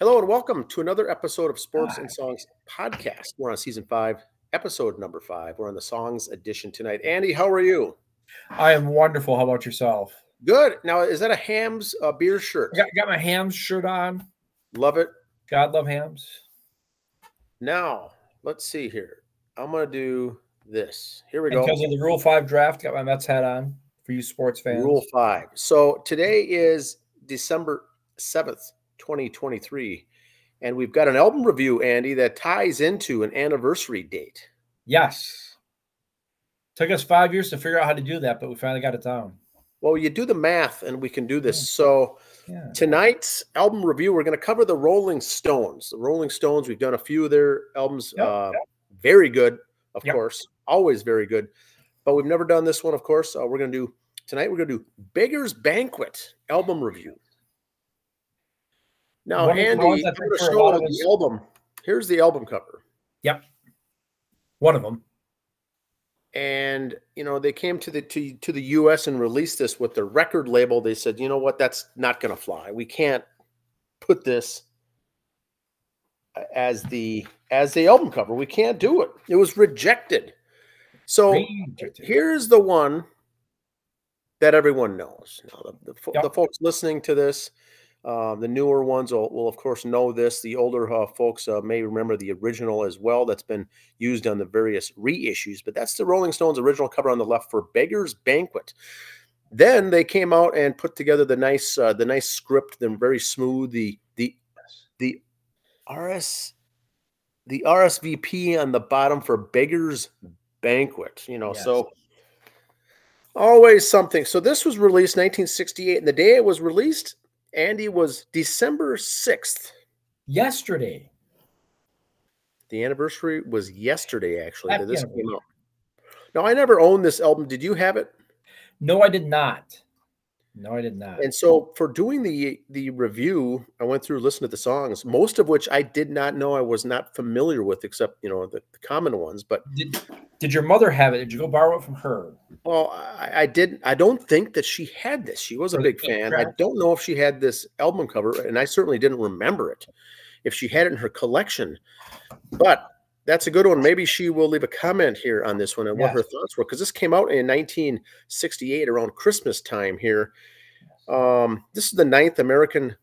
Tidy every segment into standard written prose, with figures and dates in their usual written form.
Hello and welcome to another episode of Sports Hi. and Songs podcast. We're on season 5, episode number 5. We're on the songs edition tonight. Andy, how are you? I am wonderful. How about yourself? Good. Now, is that a Hams beer shirt? I got my Hams shirt on. Love it. God love Hams. Now, let's see here. I'm going to do this. Here we And go. because of the Rule 5 draft, got my Mets hat on for you sports fans. Rule 5. So today is December 7th, 2023. And we've got an album review, Andy, that ties into an anniversary date. Yes. Took us 5 years to figure out how to do that, but we finally got it down. Well, you do the math and we can do this. So tonight's album review, we're going to cover the Rolling Stones. The Rolling Stones, we've done a few of their albums. Very good, of course. Always very good. But we've never done this one, of course. Tonight we're going to do Beggars Banquet album review. Now, Andy, I'm going to show the album. Here's the album cover. Yep. One of them. And, you know, they came to the U.S. and released this with the record label. They said, you know what, that's not going to fly. We can't put this as the album cover. We can't do it. It was rejected. So here's the one that everyone knows. Now, the folks listening to this, the newer ones will of course know this. The older folks may remember the original as well. That's been used on the various reissues. But that's the Rolling Stones original cover on the left for Beggars Banquet. Then they came out and put together the nice script. Then very smooth. The RSVP on the bottom for Beggars Banquet. You know, so always something. So this was released 1968, and the day it was released, Andy, was December 6th. Yesterday. The anniversary was yesterday, actually, that this came out. Now, I never owned this album. Did you have it? No, I did not. No, I did not. And so for doing the review, I went through, listened to the songs, most of which I did not know, I was not familiar with, except, you know, the common ones. But did your mother have it? Did you go borrow it from her? Well, I didn't. I don't think that she had this. She was a big fan. I don't know if she had this album cover, and I certainly didn't remember it, if she had it in her collection. But that's a good one. Maybe she will leave a comment here on this one and what her thoughts were, because this came out in 1968 around Christmas time here. This is the 9th American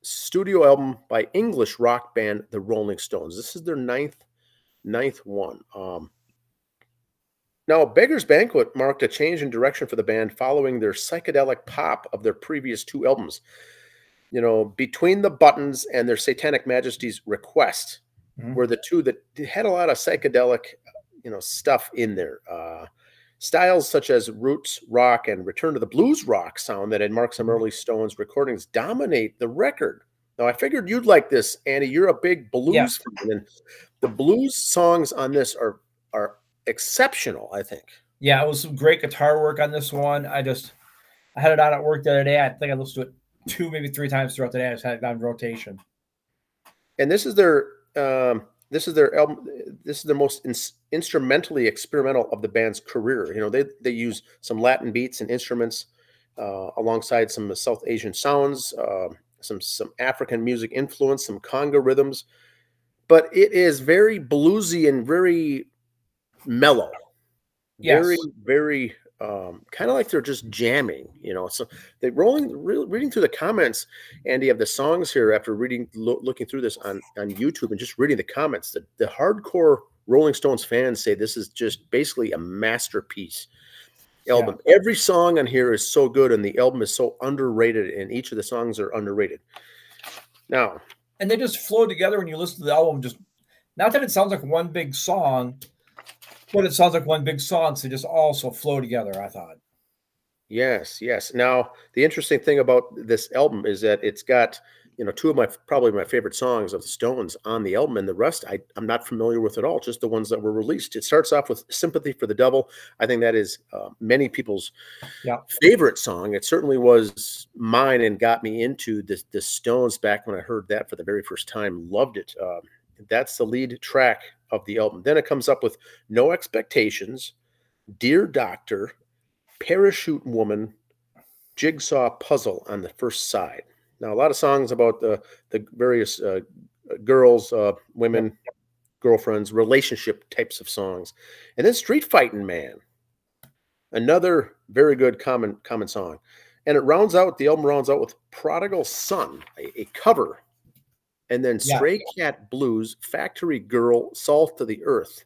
studio album by English rock band the Rolling Stones. This is their ninth one. Now, Beggars Banquet marked a change in direction for the band following their psychedelic pop of their previous 2 albums. You know, Between the Buttons and their Satanic Majesty's Request were the 2 that had a lot of psychedelic, you know, stuff in there. Styles such as roots rock and return to the blues rock sound that had marked some early Stones recordings dominate the record. Now, I figured you'd like this, Andy. You're a big blues fan, and the blues songs on this are exceptional, I think. Yeah, it was some great guitar work on this one. I had it on at work the other day. I think I listened to it 2, maybe 3 times throughout the day. I just had it on rotation. And this is their album. This is the most instrumentally experimental of the band's career. You know, they use some Latin beats and instruments alongside some South Asian sounds, some African music influence, some conga rhythms. But it is very bluesy and very mellow. Very, very kind of like they're just jamming, you know. So they reading through the comments, Andy, of the songs here after looking through this on YouTube and just reading the comments, the hardcore Rolling Stones fans say this is just basically a masterpiece album. Every song on here is so good, and the album is so underrated, and each of the songs are underrated. Now, and they just flow together when you listen to the album. Just not that it sounds like one big song, but it sounds like one big song, so they just also flow together, I thought. Yes. Now, the interesting thing about this album is that it's got, you know, 2 of probably my favorite songs of the Stones on the album, and the rest I'm not familiar with at all, just the ones that were released. It starts off with Sympathy for the Devil. I think that is many people's favorite song. It certainly was mine and got me into the Stones back when I heard that for the very first time. Loved it. That's the lead track of the album. Then it comes up with No Expectations, Dear Doctor, Parachute Woman, Jigsaw Puzzle on the first side. Now, a lot of songs about the various girls, Yep. women, girlfriends, relationship types of songs, and then Street Fighting Man, another very good common song, and it rounds out the album rounds out with Prodigal Son, a cover, and then Yeah. Stray Cat Blues, Factory Girl, Salt to the Earth.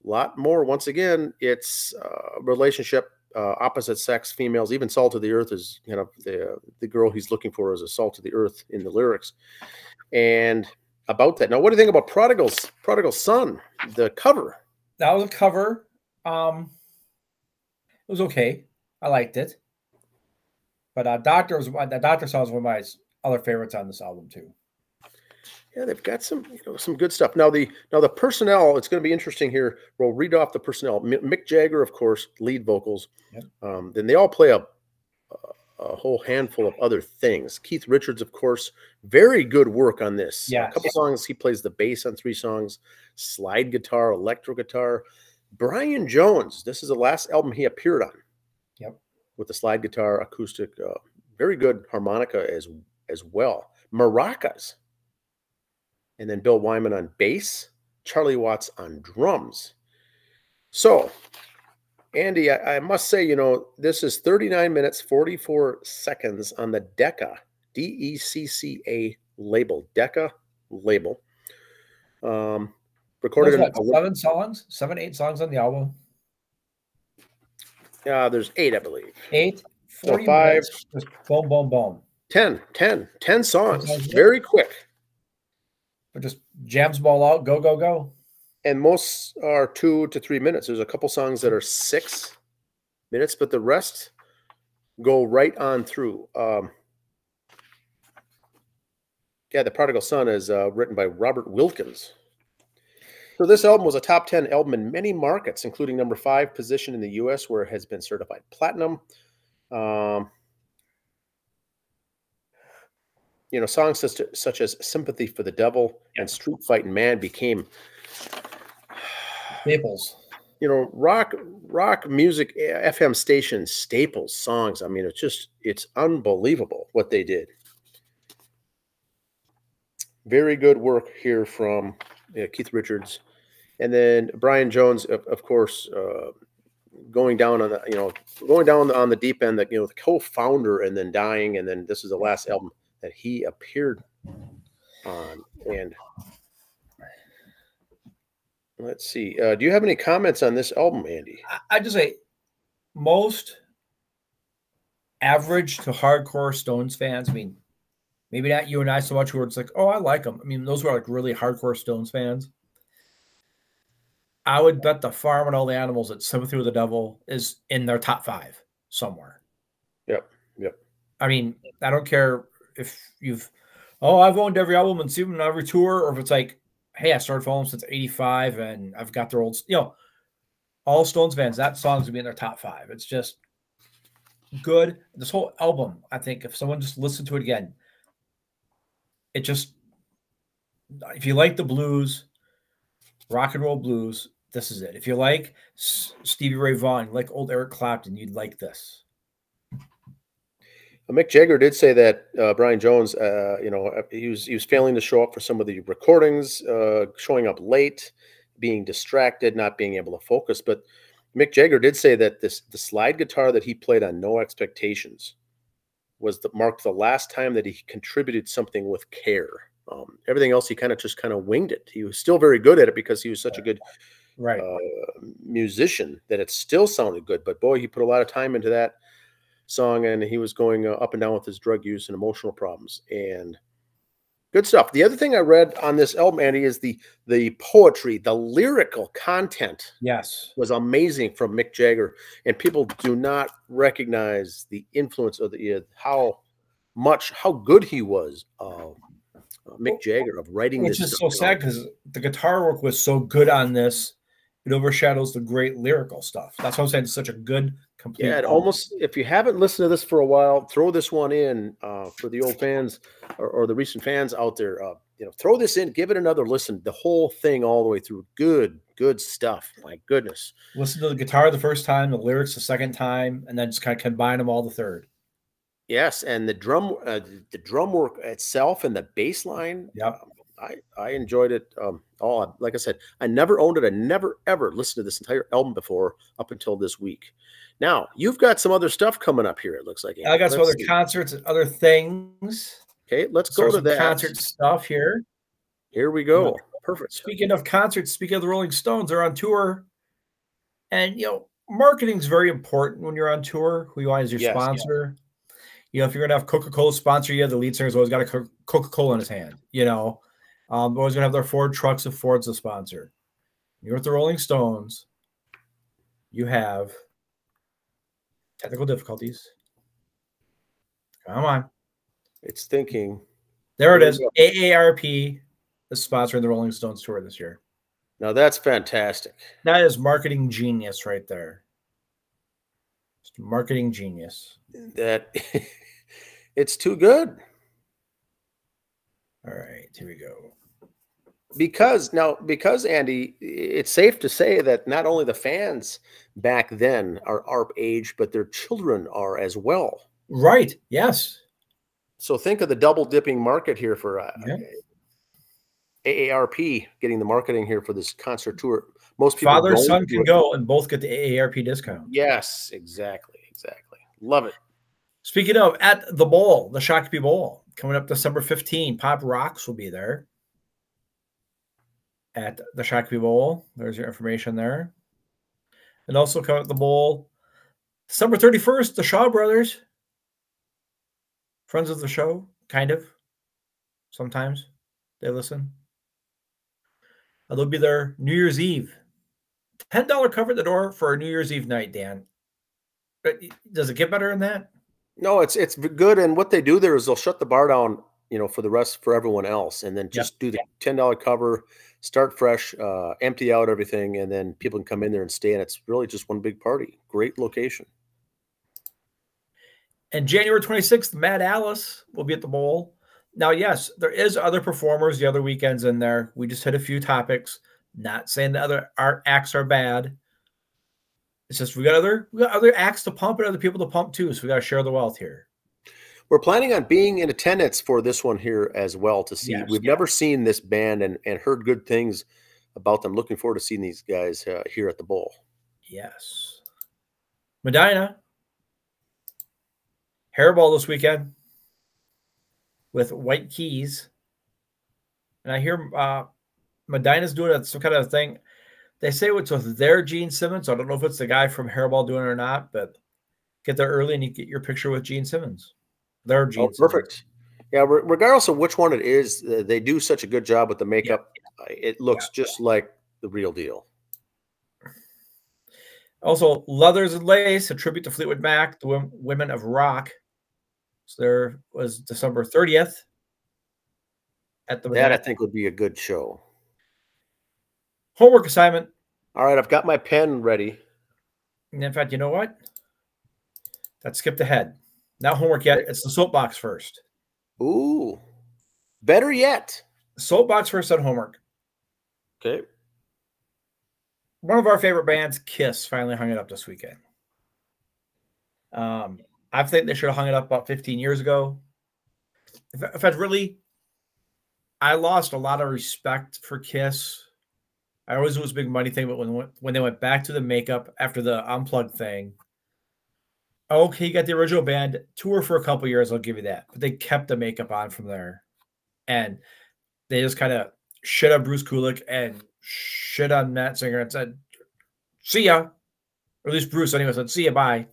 A lot more. Once again, it's relationship, opposite sex, females. Even Salt of the Earth is kind of the girl he's looking for as a salt of the earth in the lyrics. And about that. Now, what do you think about Prodigal Son, the cover? That was a cover. It was okay. I liked it. But the Doctor song is one of my other favorites on this album too. Yeah, they've got some some good stuff. Now the personnel. It's going to be interesting here. We'll read off the personnel. Mick Jagger, of course, lead vocals. Yep. Then they all play a whole handful of other things. Keith Richards, of course, very good work on this. Yes. A couple songs he plays the bass on 3 songs, slide guitar, electro guitar. Brian Jones, this is the last album he appeared on. Yep. With the slide guitar, acoustic, very good harmonica as well. Maracas. And then Bill Wyman on bass, Charlie Watts on drums. So, Andy, I must say, this is 39 minutes, 44 seconds on the Decca, DECCA label, Decca label. Recorded in 7 songs, 7, 8 songs on the album. Yeah, there's 8, I believe. 8, 40 so 5, minutes, just boom, boom, boom. 10 songs, very quick. But just jams them all out, go, go, go. And most are 2 to 3 minutes. There's a couple songs that are 6 minutes, but the rest go right on through. The Prodigal Son is written by Robert Wilkins. So this album was a top 10 album in many markets, including number 5 position in the U.S., where it has been certified platinum. Songs such as "Sympathy for the Devil" and "Street Fighting Man" became staples. Rock music FM station staples songs. I mean, it's unbelievable what they did. Very good work here from Keith Richards, and then Brian Jones, of course, going down on the deep end. That the co-founder, and then dying, and then this is the last album that he appeared on. And let's see, do you have any comments on this album, Andy? I just say most average to hardcore Stones fans. I mean, maybe not you and I so much, where it's like, oh, I like them. I mean, those who are like really hardcore Stones fans. I would bet the Farm and All the Animals that "Sympathy with the Devil" is in their top 5 somewhere. Yep. I mean, I don't care if I've owned every album and seen them on every tour, or if it's like, hey, I started following them since '85 and I've got their old, all Stones fans, that song's gonna be in their top 5. It's just good. This whole album, I think, if someone just listened to it again, if you like the blues, rock and roll blues, this is it. If you like Stevie Ray Vaughan, like old Eric Clapton, you'd like this. Mick Jagger did say that Brian Jones, he was failing to show up for some of the recordings, showing up late, being distracted, not being able to focus. But Mick Jagger did say that the slide guitar that he played on "No Expectations" marked the last time that he contributed something with care. Everything else, he kind of winged it. He was still very good at it because he was such a good musician that it still sounded good. But boy, he put a lot of time into that song, and he was going up and down with his drug use and emotional problems, and good stuff. The other thing I read on this album, Andy, is the poetry, the lyrical content. Yes, was amazing from Mick Jagger, and people do not recognize the influence of how good he was, Mick Jagger, of writing this. Which is so sad because the guitar work was so good on this. It overshadows the great lyrical stuff. That's what I'm saying. It's such a good, complete. Yeah, almost. If you haven't listened to this for a while, throw this one in for the old fans or the recent fans out there. Throw this in, give it another listen. The whole thing, all the way through. Good stuff. My goodness. Listen to the guitar the first time, the lyrics the second time, and then just kind of combine them all the third. Yes, and the drum work itself and the bass line, Yep. I enjoyed it. All like I said, I never owned it. I never ever listened to this entire album before up until this week. Now you've got some other stuff coming up here. It looks like I Andy. got some Let's other see. concerts and other things. Okay, let's go Start to some that. concert stuff here. Here we You know, go. Perfect. speaking of concerts, speaking of the Rolling Stones, they're on tour, and marketing is very important when you're on tour. Who you want as your Yes. sponsor? If you're gonna have Coca-Cola sponsor you, the lead singer's always got a Coca-Cola in his hand. Always gonna have their Ford trucks if Ford's the sponsor. You're with the Rolling Stones. You have technical difficulties. Come on. It's thinking. There it Here we is. go. AARP is sponsoring the Rolling Stones tour this year. Now that's fantastic. That is marketing genius right there. Just marketing genius. That it's too good. All right, here we go. Because Andy, it's safe to say that not only the fans back then are our age, but their children are as well. Right. Yes. So think of the double dipping market here for Yeah. AARP getting the marketing here for this concert tour. Most people Father, don't son do can it. go and both get the AARP discount. Yes, exactly. Love it. Speaking of, at the Bowl, the Shakopee Bowl, coming up December 15, Pop Rocks will be there at the Shakopee Bowl. There's your information there. And also coming up the Bowl, December 31st, the Shaw Brothers, friends of the show, kind of. Sometimes they listen. They'll be there New Year's Eve. $10 cover at the door for a New Year's Eve night, Dan. Does it get better than that? No, it's good. And what they do there is they'll shut the bar down, for everyone else, and then just do the $10 cover, start fresh, empty out everything, and then people can come in there and stay. And it's really just one big party. Great location. And January 26th, Mad Alice will be at the Bowl. Now, yes, there is other performers the other weekends in there. We just hit a few topics. Not saying the other art acts are bad. It's just we got other acts to pump and other people to pump too. So we got to share the wealth here. We're planning on being in attendance for this one here as well to see. Yes, We've never seen this band and heard good things about them. Looking forward to seeing these guys here at the Bowl. Yes. Medina. Hairball this weekend with White Keys. And I hear Medina's doing some kind of thing. They say it's with their Gene Simmons. I don't know if it's the guy from Hairball doing it or not, but get there early and you get your picture with Gene Simmons. Their Gene Simmons. Perfect. Yeah, regardless of which one it is, they do such a good job with the makeup. Yeah. It looks just like the real deal. Also, Leathers and Lace, a tribute to Fleetwood Mac, the Women of Rock. So there was December 30th at the That I think would be a good show. Homework assignment. All right, I've got my pen ready. And in fact, you know what? That skipped ahead. Not homework yet. It's the soapbox first. Ooh, better yet. Soapbox first on homework. Okay. One of our favorite bands, Kiss, finally hung it up this weekend. I think they should have hung it up about 15 years ago. In fact, really, I lost a lot of respect for Kiss. I always was a big money thing, but when they went back to the makeup after the Unplugged thing, okay, you got the original band tour for a couple years, I'll give you that. But they kept the makeup on from there. And they just kind of shit on Bruce Kulick and shit on Matt Singer and said, see ya. Or at least Bruce anyway said, see ya, bye.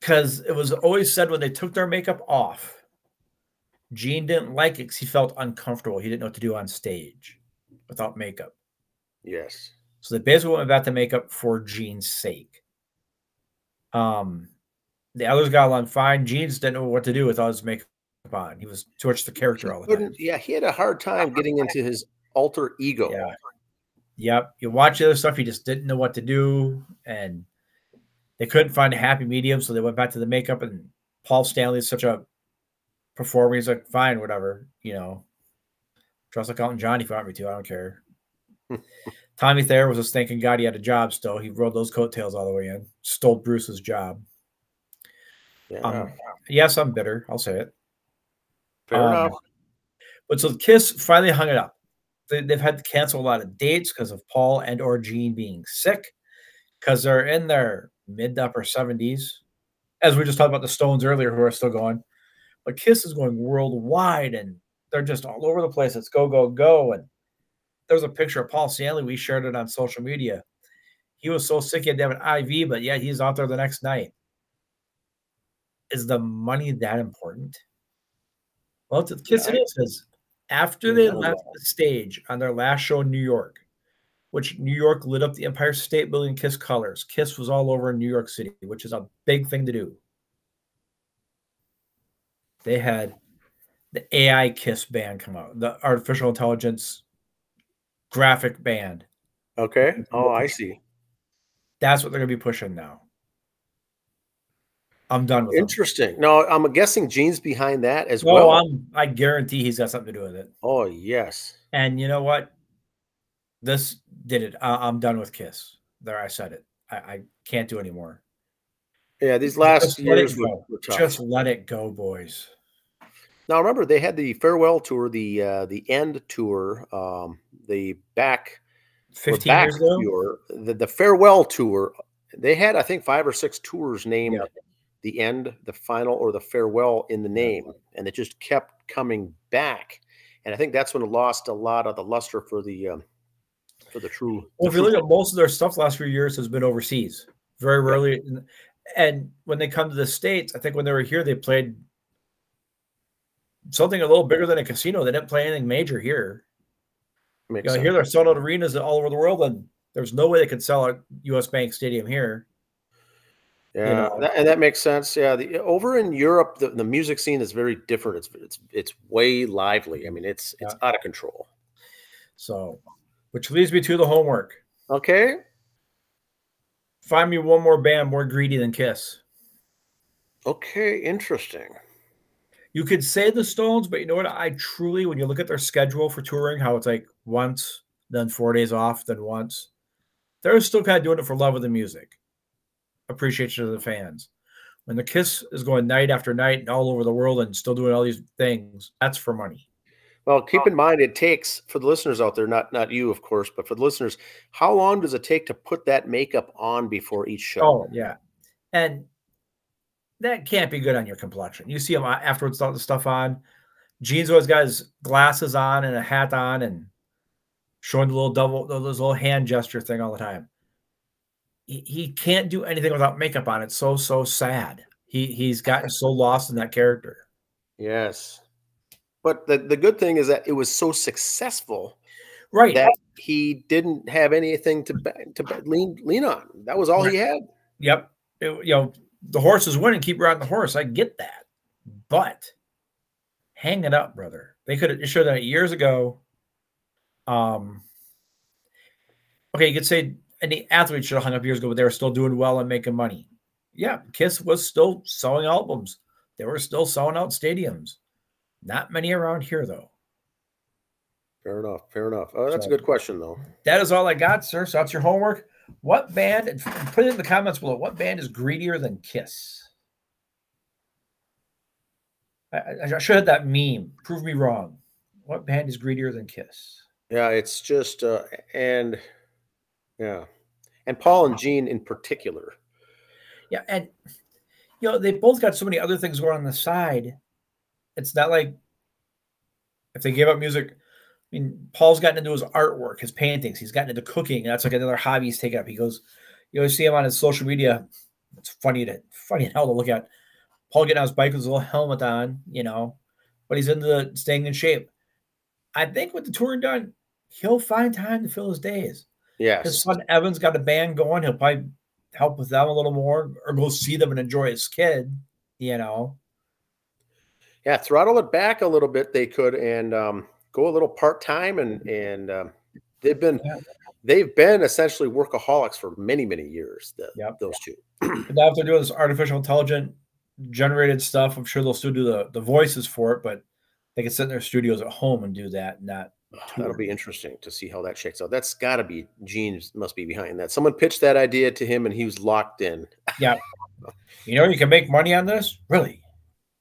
Because it was always said when they took their makeup off, Gene didn't like it because he felt uncomfortable. He didn't know what to do on stage without makeup. Yes. So they basically went back to makeup for Gene's sake. The others got along fine. Gene didn't know what to do without his makeup on. He was too much the character all the time. Yeah, he had a hard time getting into his alter ego. Yeah. Yep. You watch the other stuff, he just didn't know what to do. And they couldn't find a happy medium, so they went back to the makeup. And Paul Stanley is such a performer. He's like, fine, whatever. Dress like Elton John if you want me to. I don't care. Tommy Thayer was just thanking God he had a job still. He rode those coattails all the way in, stole Bruce's job. Yeah. Yes, I'm bitter. I'll say it. Fair enough. But so Kiss finally hung it up. They've had to cancel a lot of dates because of Paul and or Gene being sick, because they're in their mid to upper 70s. As we just talked about the Stones earlier, who are still going. But Kiss is going worldwide, and they're just all over the place. It's go, go, go. And there's a picture of Paul Stanley. We shared it on social media. He was so sick he had to have an IV, but yeah, he's out there the next night. Is the money that important? Well, to Kiss it is, because after they left the stage on their last show in New York, which New York lit up the Empire State Building Kiss colors, Kiss was all over in New York City, which is a big thing to do. They had the AI Kiss band come out, the artificial intelligence graphic band. Okay. Oh, I see. That's what they're going to be pushing now. I'm done with Interesting. No, I'm guessing Gene's behind that as well. well. I guarantee he's got something to do with it. Oh, yes. And you know what? This did it. I'm done with Kiss. There, I said it. I can't do anymore. Yeah, these last years were tough. Just let it go, boys. Now remember, they had the farewell tour, the end tour, the back 15 years ago. Tour, the farewell tour. They had, I think, 5 or 6 tours named the end, the final, or the farewell in the name, and it just kept coming back. And I think that's when it lost a lot of the luster for the true. Well, if you look at most of their stuff the last few years has been overseas. Very rarely. And when they come to the States, I think when they were here, they played something a little bigger than a casino. They didn't play anything major here. Here they're selling out arenas all over the world, and there's no way they could sell a U.S. Bank Stadium here. Yeah, and that makes sense. Yeah, over in Europe, the music scene is very different. It's way lively. I mean, it's out of control. So, which leads me to the homework. Okay. Find me one more band more greedy than Kiss. Okay, interesting. You could say the Stones, but you know what? I truly, when you look at their schedule for touring, how it's like once, then 4 days off, then once, they're still kind of doing it for love of the music, appreciation of the fans. When the Kiss is going night after night and all over the world and still doing all these things, that's for money. Well, keep in mind, it takes, for the listeners out there, not you, of course, but for the listeners, how long does it take to put that makeup on before each show? Oh, yeah. And that can't be good on your complexion. You see him afterwards, the stuff on. Gene's always got his glasses on and a hat on and showing the those little hand gesture thing all the time. He can't do anything without makeup on. It's so sad. He's gotten so lost in that character. Yes. But the good thing is that it was so successful, right? That he didn't have anything to lean on. That was all he had. Yep. The horse is winning. Keep riding the horse. I get that, but hang it up, brother. They could have showed that years ago. Okay, you could say any athlete should have hung up years ago, but they were still doing well and making money. Yeah, Kiss was still selling albums. They were still selling out stadiums. Not many around here, though. Fair enough. Fair enough. Oh, that's a good question, though. That is all I got, sir. So that's your homework. What band, and put it in the comments below, what band is greedier than Kiss? I should have that meme. Prove me wrong. What band is greedier than Kiss? Yeah, it's just, and Paul and Gene in particular. Yeah, and, they both got so many other things going on the side. It's not like if they gave up music. I mean, Paul's gotten into his artwork, his paintings. He's gotten into cooking. That's like another hobby he's taken up. He goes, you always see him on his social media. It's funny hell to look at. Paul getting on his bike with his little helmet on, but he's into staying in shape. I think with the touring done, he'll find time to fill his days. Yes. His son Evan's got a band going. He'll probably help with them a little more or go see them and enjoy his kid, Yeah, throttle it back a little bit. They could and go a little part-time and they've been essentially workaholics for many years. Those two. Now if they're doing this artificial intelligent generated stuff, I'm sure they'll still do the voices for it, but they can sit in their studios at home and do that, not That'll be interesting to see how that shakes out. That's got to be Gene must be behind that. Someone pitched that idea to him, and he was locked in. Yeah. You can make money on this? Really?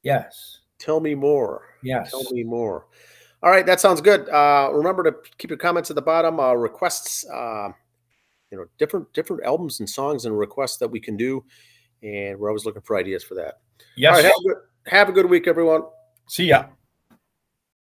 Yes. Tell me more. Yes. Tell me more. All right, that sounds good. Remember to keep your comments at the bottom. Requests, different albums and songs and requests that we can do, and we're always looking for ideas for that. Yes. All right, have a good week, everyone. See ya.